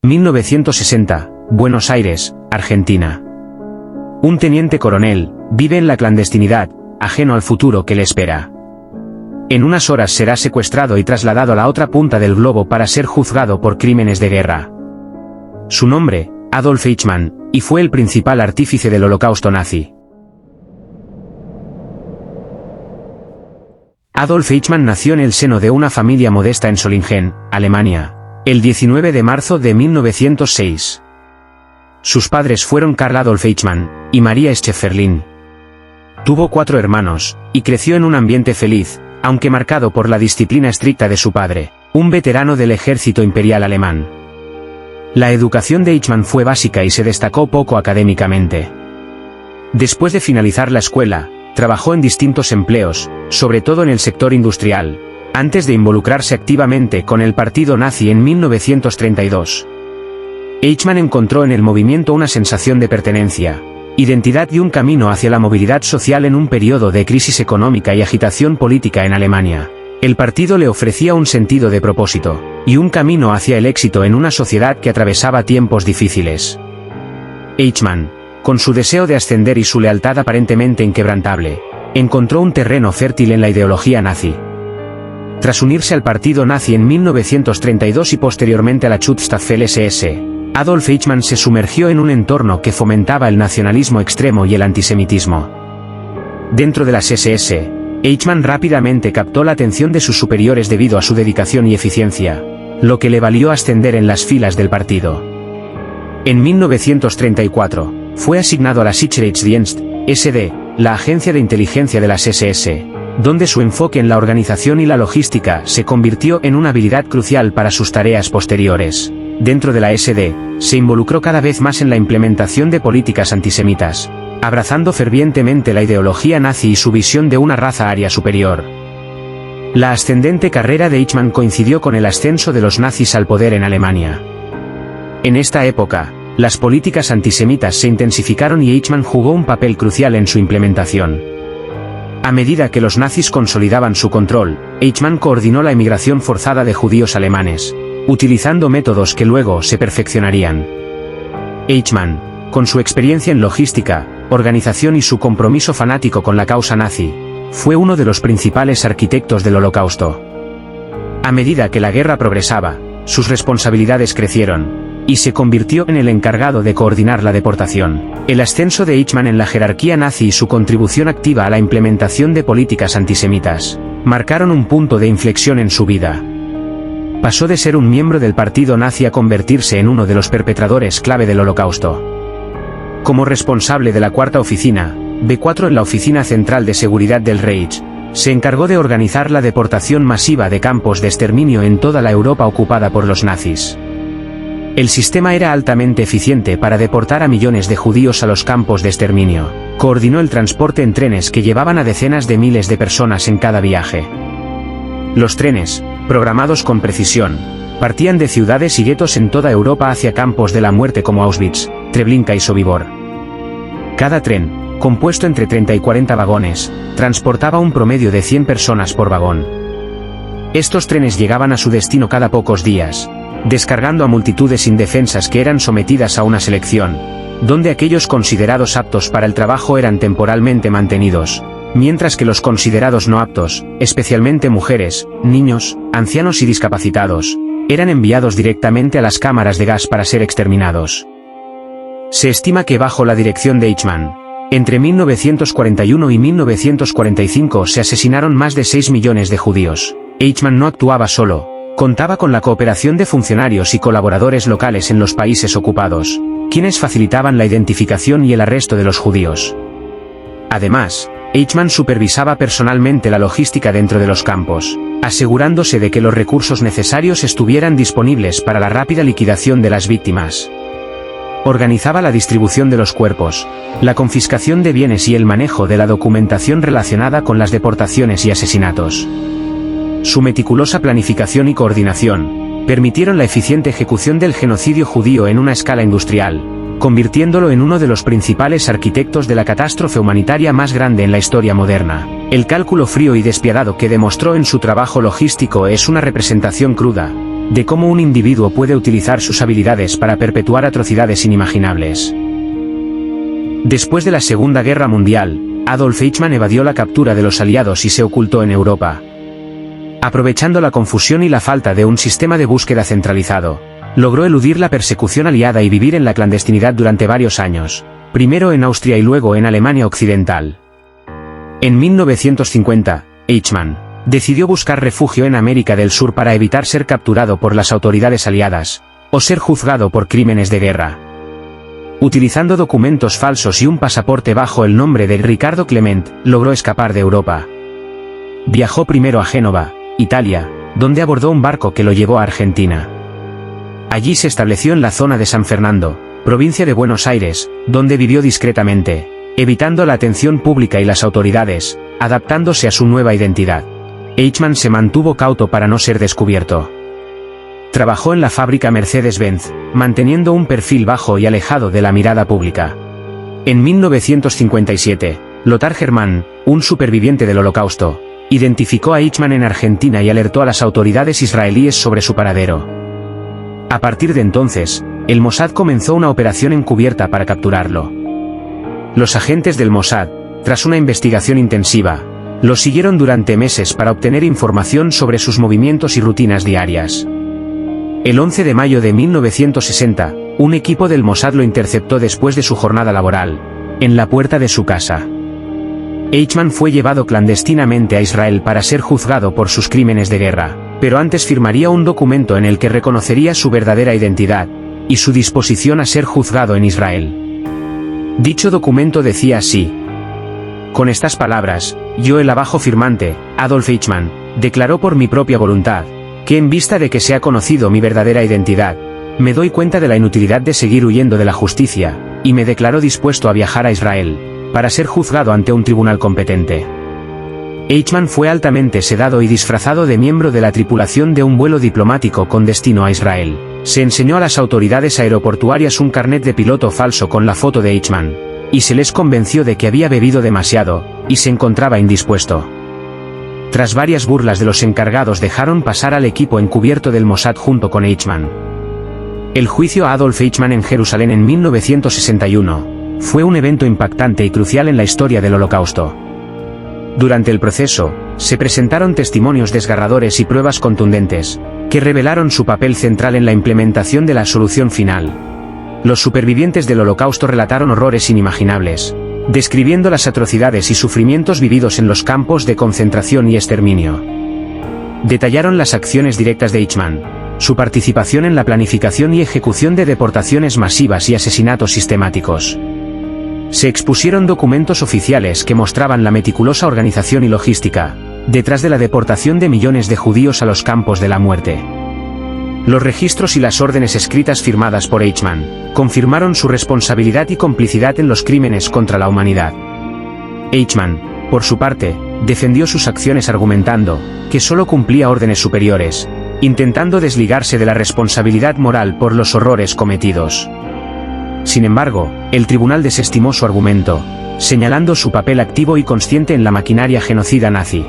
1960, Buenos Aires, Argentina. Un teniente coronel vive en la clandestinidad, ajeno al futuro que le espera. En unas horas será secuestrado y trasladado a la otra punta del globo para ser juzgado por crímenes de guerra. Su nombre, Adolf Eichmann, y fue el principal artífice del Holocausto nazi. Adolf Eichmann nació en el seno de una familia modesta en Solingen, Alemania, el 19 de marzo de 1906. Sus padres fueron Karl Adolf Eichmann y Maria Schäferlin. Tuvo 4 hermanos, y creció en un ambiente feliz, aunque marcado por la disciplina estricta de su padre, un veterano del ejército imperial alemán. La educación de Eichmann fue básica y se destacó poco académicamente. Después de finalizar la escuela, trabajó en distintos empleos, sobre todo en el sector industrial, antes de involucrarse activamente con el partido nazi en 1932. Eichmann encontró en el movimiento una sensación de pertenencia, identidad y un camino hacia la movilidad social en un periodo de crisis económica y agitación política en Alemania. El partido le ofrecía un sentido de propósito, y un camino hacia el éxito en una sociedad que atravesaba tiempos difíciles. Eichmann, con su deseo de ascender y su lealtad aparentemente inquebrantable, encontró un terreno fértil en la ideología nazi. Tras unirse al partido nazi en 1932 y posteriormente a la Schutzstaffel SS, Adolf Eichmann se sumergió en un entorno que fomentaba el nacionalismo extremo y el antisemitismo. Dentro de las SS, Eichmann rápidamente captó la atención de sus superiores debido a su dedicación y eficiencia, lo que le valió ascender en las filas del partido. En 1934, fue asignado a la Sicherheitsdienst, SD, la agencia de inteligencia de las SS, donde su enfoque en la organización y la logística se convirtió en una habilidad crucial para sus tareas posteriores. Dentro de la SD, se involucró cada vez más en la implementación de políticas antisemitas, abrazando fervientemente la ideología nazi y su visión de una raza aria superior. La ascendente carrera de Eichmann coincidió con el ascenso de los nazis al poder en Alemania. En esta época, las políticas antisemitas se intensificaron y Eichmann jugó un papel crucial en su implementación. A medida que los nazis consolidaban su control, Eichmann coordinó la emigración forzada de judíos alemanes, utilizando métodos que luego se perfeccionarían. Eichmann, con su experiencia en logística, organización y su compromiso fanático con la causa nazi, fue uno de los principales arquitectos del Holocausto. A medida que la guerra progresaba, sus responsabilidades crecieron, y se convirtió en el encargado de coordinar la deportación. El ascenso de Eichmann en la jerarquía nazi y su contribución activa a la implementación de políticas antisemitas, marcaron un punto de inflexión en su vida. Pasó de ser un miembro del partido nazi a convertirse en uno de los perpetradores clave del Holocausto. Como responsable de la cuarta oficina, B4 en la Oficina Central de Seguridad del Reich, se encargó de organizar la deportación masiva de campos de exterminio en toda la Europa ocupada por los nazis. El sistema era altamente eficiente para deportar a millones de judíos a los campos de exterminio. Coordinó el transporte en trenes que llevaban a decenas de miles de personas en cada viaje. Los trenes, programados con precisión, partían de ciudades y guetos en toda Europa hacia campos de la muerte como Auschwitz, Treblinka y Sobibor. Cada tren, compuesto entre 30 y 40 vagones, transportaba un promedio de 100 personas por vagón. Estos trenes llegaban a su destino cada pocos días, descargando a multitudes indefensas que eran sometidas a una selección, donde aquellos considerados aptos para el trabajo eran temporalmente mantenidos, mientras que los considerados no aptos, especialmente mujeres, niños, ancianos y discapacitados, eran enviados directamente a las cámaras de gas para ser exterminados. Se estima que bajo la dirección de Eichmann, entre 1941 y 1945 se asesinaron más de 6 millones de judíos. Eichmann no actuaba solo. Contaba con la cooperación de funcionarios y colaboradores locales en los países ocupados, quienes facilitaban la identificación y el arresto de los judíos. Además, Eichmann supervisaba personalmente la logística dentro de los campos, asegurándose de que los recursos necesarios estuvieran disponibles para la rápida liquidación de las víctimas. Organizaba la distribución de los cuerpos, la confiscación de bienes y el manejo de la documentación relacionada con las deportaciones y asesinatos. Su meticulosa planificación y coordinación permitieron la eficiente ejecución del genocidio judío en una escala industrial, convirtiéndolo en uno de los principales arquitectos de la catástrofe humanitaria más grande en la historia moderna. El cálculo frío y despiadado que demostró en su trabajo logístico es una representación cruda, de cómo un individuo puede utilizar sus habilidades para perpetuar atrocidades inimaginables. Después de la Segunda Guerra Mundial, Adolf Eichmann evadió la captura de los aliados y se ocultó en Europa. Aprovechando la confusión y la falta de un sistema de búsqueda centralizado, logró eludir la persecución aliada y vivir en la clandestinidad durante varios años, primero en Austria y luego en Alemania Occidental. En 1950, Eichmann decidió buscar refugio en América del Sur para evitar ser capturado por las autoridades aliadas, o ser juzgado por crímenes de guerra. Utilizando documentos falsos y un pasaporte bajo el nombre de Ricardo Clement, logró escapar de Europa. Viajó primero a Génova, Italia, donde abordó un barco que lo llevó a Argentina. Allí se estableció en la zona de San Fernando, provincia de Buenos Aires, donde vivió discretamente, evitando la atención pública y las autoridades, adaptándose a su nueva identidad. Eichmann se mantuvo cauto para no ser descubierto. Trabajó en la fábrica Mercedes-Benz, manteniendo un perfil bajo y alejado de la mirada pública. En 1957, Lothar Germann, un superviviente del Holocausto, identificó a Eichmann en Argentina y alertó a las autoridades israelíes sobre su paradero. A partir de entonces, el Mossad comenzó una operación encubierta para capturarlo. Los agentes del Mossad, tras una investigación intensiva, lo siguieron durante meses para obtener información sobre sus movimientos y rutinas diarias. El 11 de mayo de 1960, un equipo del Mossad lo interceptó después de su jornada laboral, en la puerta de su casa. Eichmann fue llevado clandestinamente a Israel para ser juzgado por sus crímenes de guerra, pero antes firmaría un documento en el que reconocería su verdadera identidad, y su disposición a ser juzgado en Israel. Dicho documento decía así: con estas palabras, yo el abajo firmante, Adolf Eichmann, declaró por mi propia voluntad, que en vista de que se ha conocido mi verdadera identidad, me doy cuenta de la inutilidad de seguir huyendo de la justicia, y me declaro dispuesto a viajar a Israel, para ser juzgado ante un tribunal competente. Eichmann fue altamente sedado y disfrazado de miembro de la tripulación de un vuelo diplomático con destino a Israel. Se enseñó a las autoridades aeroportuarias un carnet de piloto falso con la foto de Eichmann, y se les convenció de que había bebido demasiado, y se encontraba indispuesto. Tras varias burlas de los encargados dejaron pasar al equipo encubierto del Mossad junto con Eichmann. El juicio a Adolf Eichmann en Jerusalén en 1961 fue un evento impactante y crucial en la historia del Holocausto. Durante el proceso, se presentaron testimonios desgarradores y pruebas contundentes, que revelaron su papel central en la implementación de la solución final. Los supervivientes del Holocausto relataron horrores inimaginables, describiendo las atrocidades y sufrimientos vividos en los campos de concentración y exterminio. Detallaron las acciones directas de Eichmann, su participación en la planificación y ejecución de deportaciones masivas y asesinatos sistemáticos. Se expusieron documentos oficiales que mostraban la meticulosa organización y logística detrás de la deportación de millones de judíos a los campos de la muerte. Los registros y las órdenes escritas firmadas por Eichmann confirmaron su responsabilidad y complicidad en los crímenes contra la humanidad. Eichmann, por su parte, defendió sus acciones argumentando que solo cumplía órdenes superiores, intentando desligarse de la responsabilidad moral por los horrores cometidos. Sin embargo, el tribunal desestimó su argumento, señalando su papel activo y consciente en la maquinaria genocida nazi.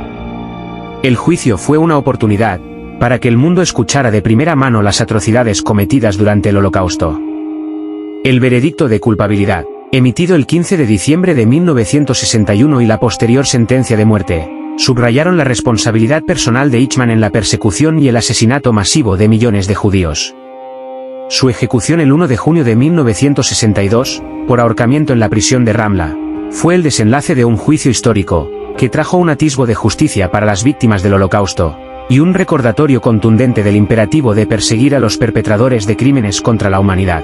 El juicio fue una oportunidad para que el mundo escuchara de primera mano las atrocidades cometidas durante el Holocausto. El veredicto de culpabilidad, emitido el 15 de diciembre de 1961 y la posterior sentencia de muerte, subrayaron la responsabilidad personal de Eichmann en la persecución y el asesinato masivo de millones de judíos. Su ejecución el 1 de junio de 1962, por ahorcamiento en la prisión de Ramla, fue el desenlace de un juicio histórico, que trajo un atisbo de justicia para las víctimas del Holocausto, y un recordatorio contundente del imperativo de perseguir a los perpetradores de crímenes contra la humanidad.